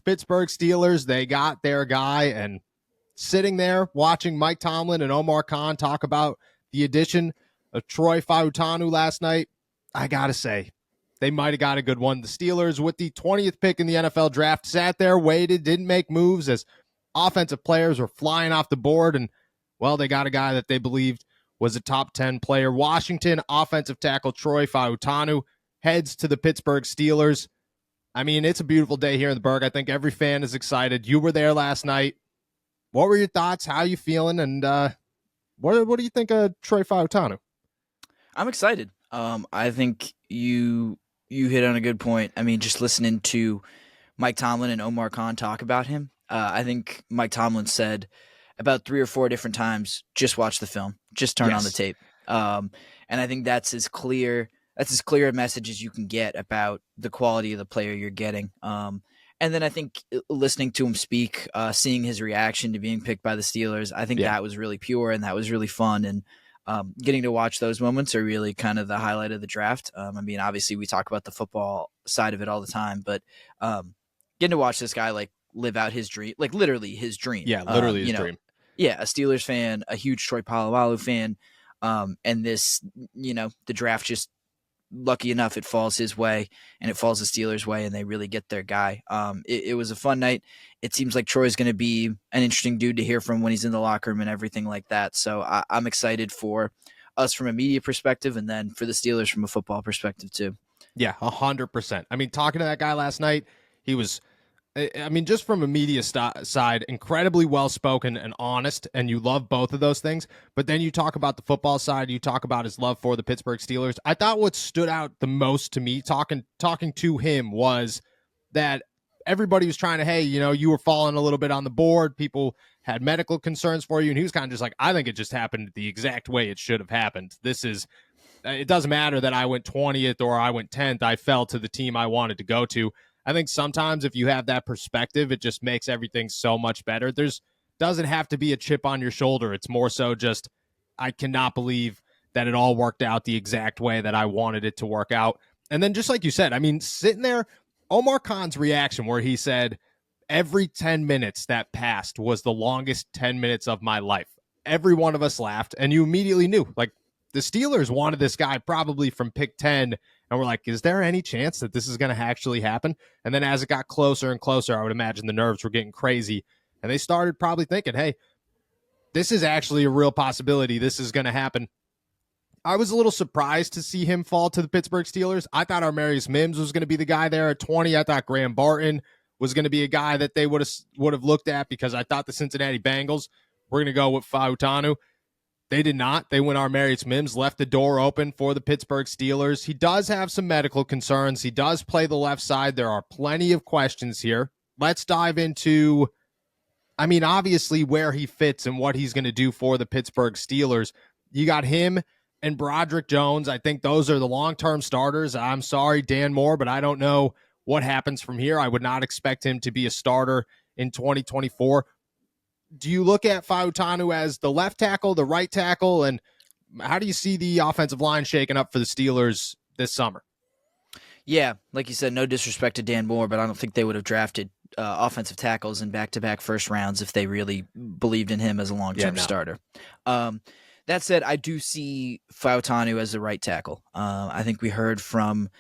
Pittsburgh Steelers, they got their guy, and sitting there watching Mike Tomlin and Omar Khan talk about the addition of Troy Fautanu last night, I got to say, they might have got a good one. The Steelers, with the 20th pick in the NFL draft, sat there, waited, didn't make moves as offensive players were flying off the board, and, well, they got a guy that they believed was a top 10 player. Washington offensive tackle Troy Fautanu heads to the Pittsburgh Steelers. I mean, it's a beautiful day here in the Berg. I think every fan is excited. You were there last night. What were your thoughts? How are you feeling? And what do you think of Troy Fautanu? I'm excited. I think you hit on a good point. I mean, just listening to Mike Tomlin and Omar Khan talk about him, I think Mike Tomlin said about 3 or 4 different times, just watch the film, just turn on the tape. And I think that's as clear a message as you can get about the quality of the player you're getting. And then I think listening to him speak, seeing his reaction to being picked by the Steelers, I think that was really pure and that was really fun. And getting to watch those moments are really kind of the highlight of the draft. I mean, obviously we talk about the football side of it all the time, but getting to watch this guy like live out his dream, like literally his dream. Yeah, literally his dream. Yeah, a Steelers fan, a huge Troy Polamalu fan, and this, the draft just lucky enough it falls his way and it falls the Steelers' way, and they really get their guy. It was a fun night. It seems like Troy's going to be an interesting dude to hear from when he's in the locker room and everything like that. So I'm excited for us from a media perspective, and then for the Steelers from a football perspective too. Yeah, 100%. I mean, talking to that guy last night, he was, I mean, just from a media side, incredibly well-spoken and honest, and you love both of those things. But then you talk about the football side, you talk about his love for the Pittsburgh Steelers. I thought what stood out the most to me talking to him was that everybody was trying to, hey, you were falling a little bit on the board. People had medical concerns for you, and he was kind of just like, I think it just happened the exact way it should have happened. It doesn't matter that I went 20th or I went 10th. I fell to the team I wanted to go to. I think sometimes if you have that perspective, it just makes everything so much better. Doesn't have to be a chip on your shoulder. It's more so just, I cannot believe that it all worked out the exact way that I wanted it to work out. And then just like you said, I mean, sitting there, Omar Khan's reaction where he said, every 10 minutes that passed was the longest 10 minutes of my life. Every one of us laughed, and you immediately knew, like, the Steelers wanted this guy probably from pick 10, and we're like, is there any chance that this is going to actually happen? And then as it got closer and closer, I would imagine the nerves were getting crazy, and they started probably thinking, hey, this is actually a real possibility. This is going to happen. I was a little surprised to see him fall to the Pittsburgh Steelers. I thought Armarius Mims was going to be the guy there at 20. I thought Graham Barton was going to be a guy that they would have looked at, because I thought the Cincinnati Bengals were going to go with Fautanu. They did not. They went Armarius Mims, left the door open for the Pittsburgh Steelers. He does have some medical concerns. He does play the left side. There are plenty of questions here. Let's dive into, I mean, obviously where he fits and what he's going to do for the Pittsburgh Steelers. You got him and Broderick Jones. I think those are the long-term starters. I'm sorry, Dan Moore, but I don't know what happens from here. I would not expect him to be a starter in 2024. Do you look at Fautanu as the left tackle, the right tackle, and how do you see the offensive line shaking up for the Steelers this summer? Yeah, like you said, no disrespect to Dan Moore, but I don't think they would have drafted offensive tackles in back-to-back first rounds if they really believed in him as a long-term starter. That said, I do see Fautanu as the right tackle. I think we heard from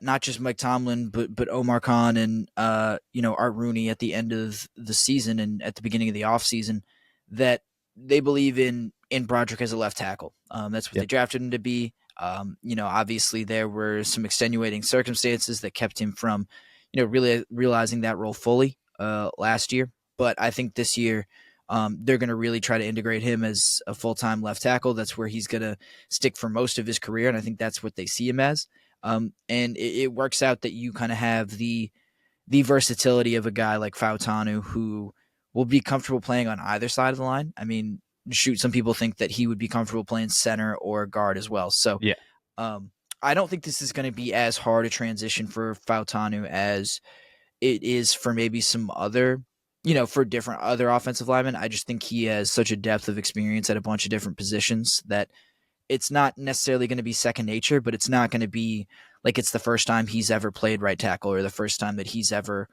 not just Mike Tomlin, but Omar Khan and Art Rooney at the end of the season and at the beginning of the offseason that they believe in Broderick as a left tackle. That's what they drafted him to be. Obviously there were some extenuating circumstances that kept him from, really realizing that role fully last year. But I think this year they're going to really try to integrate him as a full-time left tackle. That's where he's going to stick for most of his career, and I think that's what they see him as. And it works out that you kind of have the versatility of a guy like Fautanu who will be comfortable playing on either side of the line. I mean, some people think that he would be comfortable playing center or guard as well. So I don't think this is going to be as hard a transition for Fautanu as it is for maybe some other, for different other offensive linemen. I just think he has such a depth of experience at a bunch of different positions that it's not necessarily going to be second nature, but it's not going to be like it's the first time he's ever played right tackle or the first time that he's ever,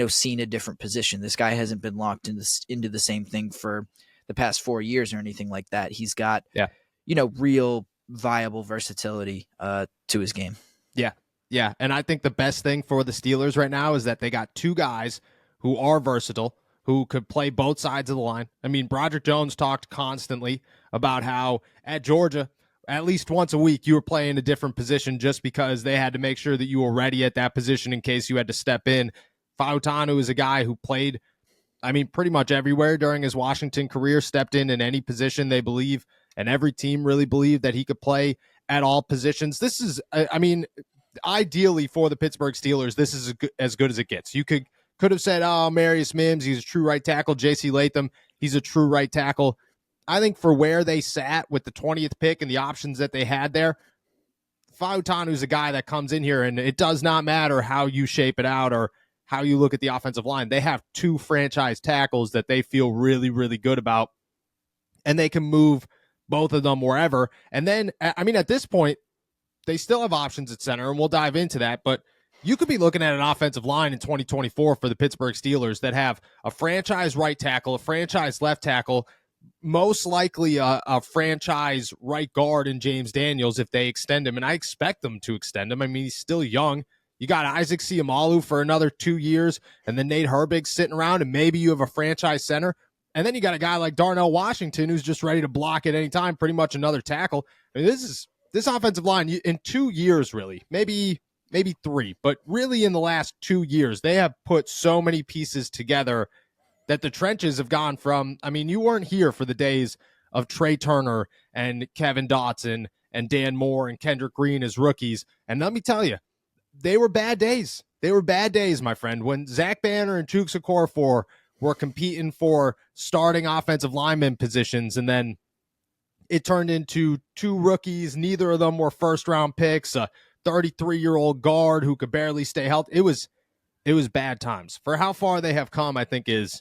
seen a different position. This guy hasn't been locked into the same thing for the past 4 years or anything like that. He's got, real viable versatility to his game. Yeah. Yeah. And I think the best thing for the Steelers right now is that they got two guys who are versatile, who could play both sides of the line. I mean, Broderick Jones talked constantly about how at Georgia, at least once a week, you were playing a different position just because they had to make sure that you were ready at that position in case you had to step in. Fautanu is a guy who played, pretty much everywhere during his Washington career, stepped in any position they believe, and every team really believed that he could play at all positions. This is, ideally for the Pittsburgh Steelers, this is as good as it gets. You could have said, oh, Marius Mims, he's a true right tackle. J.C. Latham, he's a true right tackle. I think for where they sat with the 20th pick and the options that they had there, Fautanu's a guy that comes in here, and it does not matter how you shape it out or how you look at the offensive line. They have two franchise tackles that they feel really, really good about, and they can move both of them wherever. And then, at this point, they still have options at center, and we'll dive into that, but you could be looking at an offensive line in 2024 for the Pittsburgh Steelers that have a franchise right tackle, a franchise left tackle, most likely a franchise right guard in James Daniels if they extend him, and I expect them to extend him. He's still young. You got Isaac Seumalo for another 2 years, and then Nate Herbig sitting around, and maybe you have a franchise center. And then you got a guy like Darnell Washington who's just ready to block at any time, pretty much another tackle. This offensive line in 2 years, really, maybe 3, but really in the last 2 years, they have put so many pieces together that the trenches have gone from, you weren't here for the days of Trey Turner and Kevin Dotson and Dan Moore and Kendrick Green as rookies. And let me tell you, they were bad days. They were bad days, my friend. When Zach Banner and Chuksa Okorafor were competing for starting offensive lineman positions, and then it turned into two rookies. Neither of them were first-round picks, a 33-year-old guard who could barely stay healthy. It was bad times. For how far they have come, I think is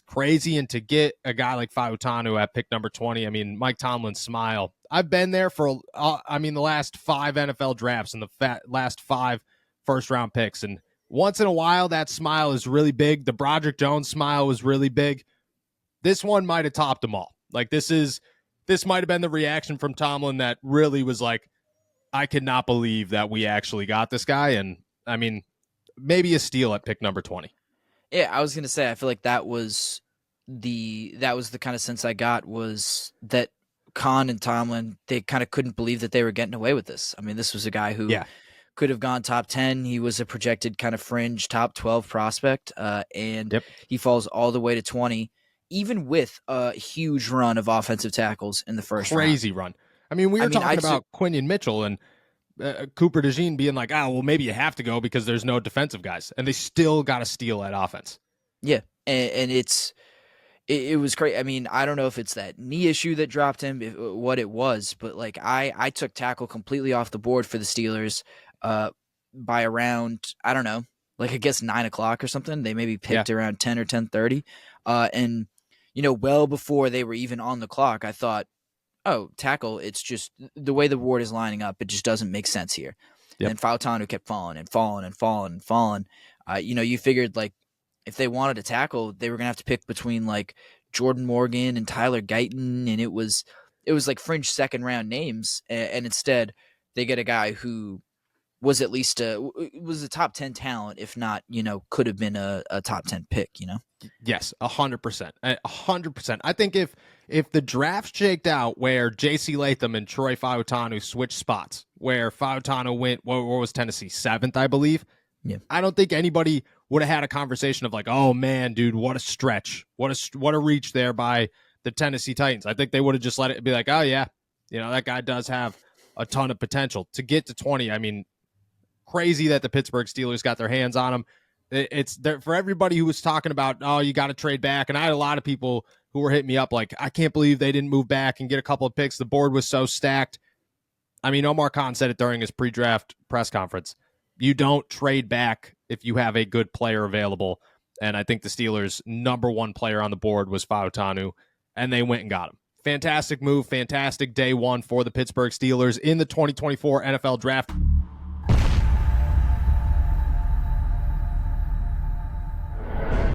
crazy. And to get a guy like Fautanu at pick number 20, Mike Tomlin's smile. I've been there for, the last 5 NFL drafts and the last 5 first-round picks. And once in a while, that smile is really big. The Broderick Jones smile was really big. This one might have topped them all. This might have been the reaction from Tomlin that really was like, I cannot believe that we actually got this guy. And, maybe a steal at pick number 20. Yeah, I was going to say, I feel like that was the kind of sense I got, was that Khan and Tomlin, they kind of couldn't believe that they were getting away with this. This was a guy who could have gone top 10. He was a projected kind of fringe top 12 prospect, and he falls all the way to 20, even with a huge run of offensive tackles in the first round. Crazy run. We were talking about Quinion Mitchell and Cooper DeJean being like, maybe you have to go because there's no defensive guys, and they still got to steal that offense. Yeah, and it was great. I don't know if it's that knee issue that dropped him, what it was, but I took tackle completely off the board for the Steelers by around, I don't know, I guess 9 o'clock or something. They maybe picked around 10 or 10:30, and well before they were even on the clock, I thought, oh, tackle, it's just the way the board is lining up, it just doesn't make sense here. Yep. And Fautanu kept falling and falling and falling and falling. You figured if they wanted to tackle, they were going to have to pick between Jordan Morgan and Tyler Guyton, and it was fringe second round names, and instead they get a guy who was at least was a top 10 talent, if not, could have been a top 10 pick, Yes, 100%. 100%. I think if the draft shaked out where J.C. Latham and Troy Fautanu switched spots, where Fautanu went, what was Tennessee, 7th, I believe? Yeah. I don't think anybody would have had a conversation of oh man, dude, what a stretch. What a reach there by the Tennessee Titans. I think they would have just let it be oh yeah, that guy does have a ton of potential. To get to 20, crazy that the Pittsburgh Steelers got their hands on him. It's there for everybody who was talking about, oh, you got to trade back. And I had a lot of people who were hitting me up I can't believe they didn't move back and get a couple of picks. The board was so stacked. Omar Khan said it during his pre-draft press conference. You don't trade back if you have a good player available. And I think the Steelers' number 1 player on the board was Fautanu, and they went and got him. Fantastic move, fantastic day 1 for the Pittsburgh Steelers in the 2024 NFL Draft.